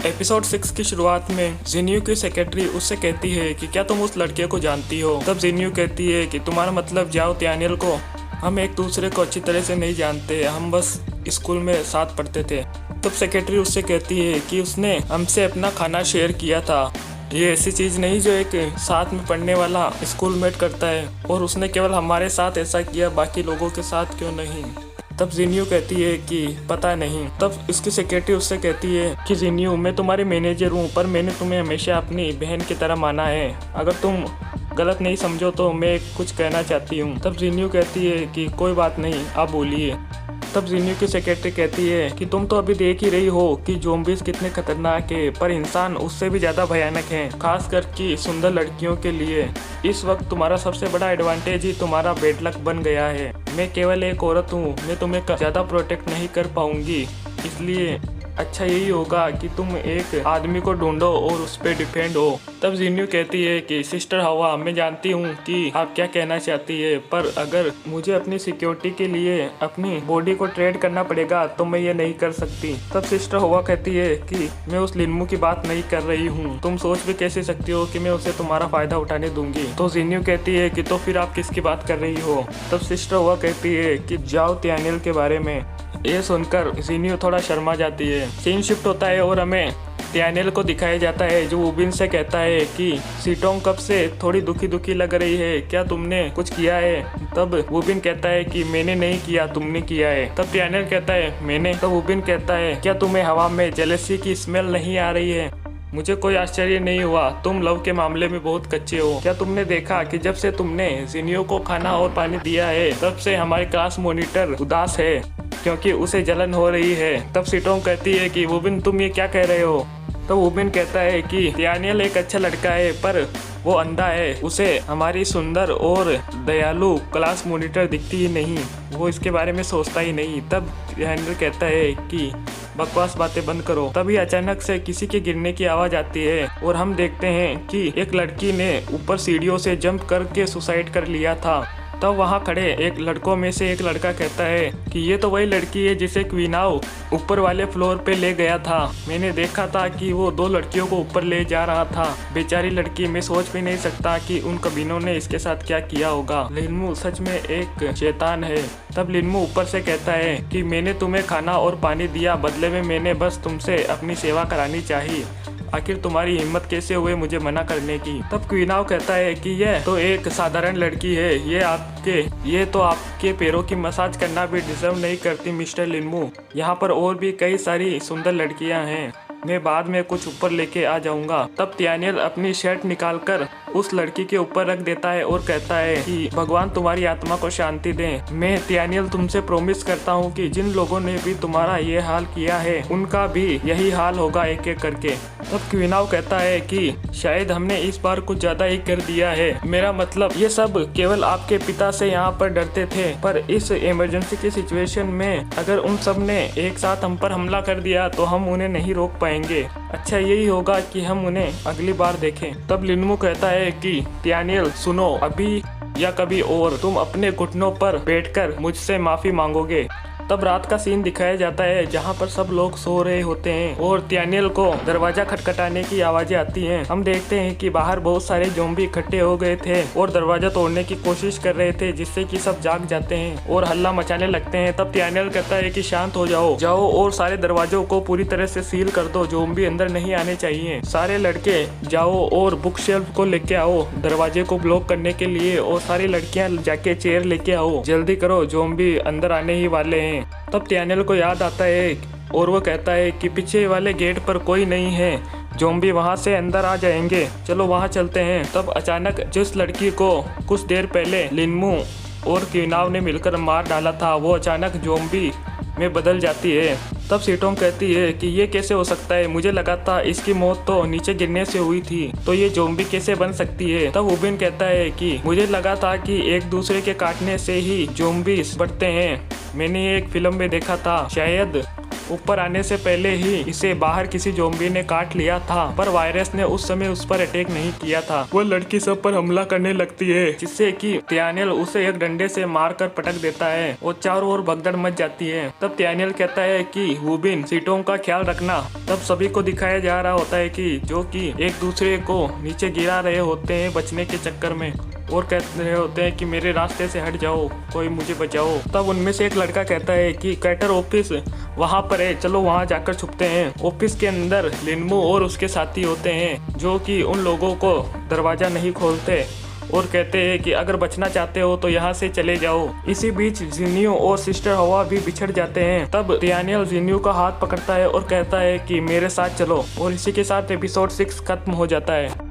Episode 6 की शुरुआत में जिन्यू की सेक्रेटरी उससे कहती है कि क्या तुम उस लड़के को जानती हो। तब जिन्यू कहती है कि तुम्हारा मतलब जाओ त्यानियल को, हम एक दूसरे को अच्छी तरह से नहीं जानते, हम बस स्कूल में साथ पढ़ते थे। तब सेक्रेटरी उससे कहती है कि उसने हमसे अपना खाना शेयर किया था। ये ऐसी चीज़ नहीं जो एक साथ में पढ़ने वाला स्कूलमेट करता है, और उसने केवल हमारे साथ ऐसा किया, बाकी लोगों के साथ क्यों नहीं। तब जिन्यू कहती है कि पता नहीं। तब इसकी सेक्रेटरी उससे कहती है कि जिन्यू, मैं तुम्हारे मैनेजर हूँ, पर मैंने तुम्हें हमेशा अपनी बहन की तरह माना है। अगर तुम गलत नहीं समझो तो मैं कुछ कहना चाहती हूँ। तब जिन्यू कहती है कि कोई बात नहीं, आप बोलिए। तब जिन्यू की सेक्रेटरी कहती है कि तुम तो अभी देख ही रही हो कि ज़ॉम्बीज़ कितने खतरनाक है, पर इंसान उससे भी ज़्यादा भयानक है, खासकर कि सुंदर लड़कियों के लिए। इस वक्त तुम्हारा सबसे बड़ा एडवांटेज ही तुम्हारा बेड लक बन गया है। मैं केवल एक औरत हूँ, मैं तुम्हें ज़्यादा प्रोटेक्ट नहीं कर पाऊंगी, इसलिए अच्छा यही होगा कि तुम एक आदमी को ढूंढो और उस पर डिपेंड हो। तब जिन्यू कहती है कि सिस्टर हवा, मैं जानती हूँ कि आप क्या कहना चाहती है, पर अगर मुझे अपनी सिक्योरिटी के लिए अपनी बॉडी को ट्रेड करना पड़ेगा तो मैं ये नहीं कर सकती। तब सिस्टर हवा कहती है कि मैं उस लिन्मू की बात नहीं कर रही हूँ, तुम सोच भी कैसे सकती हो कि मैं उसे तुम्हारा फायदा उठाने दूंगी। तो जिन्यू कहती है कि तो फिर आप किसकी बात कर रही हो। तब सिस्टर हवा कहती है कि जाओ त्यानियल के बारे में। ये सुनकर जिन्यू थोड़ा शर्मा जाती है। सीन शिफ्ट होता है और हमें त्यानियल को दिखाया जाता है, जो वुबिन से कहता है कि सीटोंग कब से थोड़ी दुखी दुखी लग रही है, क्या तुमने कुछ किया है। तब वुबिन कहता है कि मैंने नहीं किया, तुमने किया है। तब त्यानियल कहता है मैंने। तब वुबिन कहता है क्या तुम्हें हवा में जेलसी की स्मेल नहीं आ रही है। मुझे कोई आश्चर्य नहीं हुआ, तुम लव के मामले में बहुत कच्चे हो। क्या तुमने देखा कि जब से तुमने जिन्यू को खाना और पानी दिया है, तब से हमारी क्लास मॉनिटर उदास है क्योंकि उसे जलन हो रही है। तब सीटोंग कहती है कि वुबिन, तुम ये क्या कह रहे हो। तो वुबिन कहता है कि त्यानियल एक अच्छा लड़का है, पर वो अंधा है, उसे हमारी सुंदर और दयालु क्लास मॉनिटर दिखती ही नहीं, वो इसके बारे में सोचता ही नहीं। तब त्यानियल कहता है कि बकवास बातें बंद करो। तभी अचानक से किसी के गिरने की आवाज़ आती है और हम देखते हैं कि एक लड़की ने ऊपर सीढ़ियों से जंप करके सुसाइड कर लिया था। तब वहाँ खड़े एक लड़कों में से एक लड़का कहता है कि ये तो वही लड़की है जिसे क्वीनाओ ऊपर वाले फ्लोर पे ले गया था। मैंने देखा था कि वो दो लड़कियों को ऊपर ले जा रहा था। बेचारी लड़की, मैं सोच भी नहीं सकता कि उन कमीनों ने इसके साथ क्या किया होगा। लिन्मू सच में एक शैतान है। तब लिन्मू ऊपर से कहता है कि मैंने तुम्हें खाना और पानी दिया, बदले में मैंने बस तुमसे अपनी सेवा करानी चाहिए। आखिर तुम्हारी हिम्मत कैसे हुई मुझे मना करने की। तब क्वीनाओ कहता है कि यह तो एक साधारण लड़की है, ये तो आपके पैरों की मसाज करना भी डिजर्व नहीं करती मिस्टर लिन्मू। यहाँ पर और भी कई सारी सुंदर लड़कियाँ हैं, मैं बाद में कुछ ऊपर लेके आ जाऊंगा। तब त्यानियल अपनी शर्ट निकालकर उस लड़की के ऊपर रख देता है और कहता है कि भगवान तुम्हारी आत्मा को शांति दे। मैं त्यानियल तुमसे प्रॉमिस करता हूँ कि जिन लोगों ने भी तुम्हारा ये हाल किया है, उनका भी यही हाल होगा एक एक करके। तब क्वीनाओ कहता है कि शायद हमने इस बार कुछ ज्यादा ही कर दिया है। मेरा मतलब ये सब केवल आपके पिता से यहाँ पर डरते थे, पर इस इमरजेंसी की सिचुएशन में अगर उन सब ने एक साथ हम पर हमला कर दिया तो हम उन्हें नहीं रोक पाएंगे। अच्छा यही होगा कि हम उन्हें अगली बार देखें। तब लिन्मू कहता है कि त्यानियल सुनो, अभी या कभी और तुम अपने घुटनों पर बैठकर मुझसे माफी मांगोगे। तब रात का सीन दिखाया जाता है जहाँ पर सब लोग सो रहे होते हैं और त्यानियल को दरवाजा खटखटाने की आवाजें आती हैं। हम देखते हैं कि बाहर बहुत सारे ज़ॉम्बी इकट्ठे हो गए थे और दरवाजा तोड़ने की कोशिश कर रहे थे, जिससे कि सब जाग जाते हैं और हल्ला मचाने लगते हैं। तब त्यानियल कहता है कि शांत हो जाओ और सारे दरवाजों को पूरी तरह से सील कर दो, ज़ॉम्बी अंदर नहीं आने चाहिए। सारे लड़के जाओ और बुक शेल्फ को लेके आओ दरवाजे को ब्लॉक करने के लिए, और सारी लड़कियां जाके चेयर लेके आओ, जल्दी करो, ज़ॉम्बी अंदर आने ही वाले हैं। तब त्यानियल को याद आता है और वो कहता है कि पीछे वाले गेट पर कोई नहीं है, ज़ॉम्बी वहाँ से अंदर आ जाएंगे, चलो वहाँ चलते हैं। तब अचानक जिस लड़की को कुछ देर पहले लिन्मू और क्वीनाओ ने मिलकर मार डाला था, वो अचानक ज़ॉम्बी में बदल जाती है। तब सीटोंग कहती है कि ये कैसे हो सकता है, मुझे लगा था इसकी मौत तो नीचे गिरने से हुई थी, तो ये ज़ॉम्बी कैसे बन सकती है। तब वुबिन कहता है कि मुझे लगा था कि एक दूसरे के काटने से ही ज़ॉम्बीज बढ़ते हैं, मैंने एक फिल्म में देखा था, शायद ऊपर आने से पहले ही इसे बाहर किसी ज़ॉम्बी ने काट लिया था, पर वायरस ने उस समय उस पर अटैक नहीं किया था। वो लड़की सब पर हमला करने लगती है, जिससे कि त्यानियल उसे एक डंडे से मारकर पटक देता है और चारों ओर भगदड़ मच जाती है। तब त्यानियल कहता है कि वुबिन, सीटों का ख्याल रखना। तब सभी को दिखाया जा रहा होता है कि जो कि एक दूसरे को नीचे गिरा रहे होते हैं बचने के चक्कर में, और कह रहे होते हैं कि मेरे रास्ते से हट जाओ, कोई मुझे बचाओ। तब उनमें से एक लड़का कहता है कि कैटर ऑफिस वहाँ पर है, चलो वहाँ जाकर छुपते हैं। ऑफिस के अंदर लिनमो और उसके साथी होते हैं, जो कि उन लोगों को दरवाजा नहीं खोलते और कहते हैं कि अगर बचना चाहते हो तो यहाँ से चले जाओ। इसी बीच जिन्यू और सिस्टर हवा भी बिछड़ जाते हैं। तब त्यानियल जिन्यू का हाथ पकड़ता है और कहता है कि मेरे साथ चलो, और इसी के साथ एपिसोड 6 खत्म हो जाता है।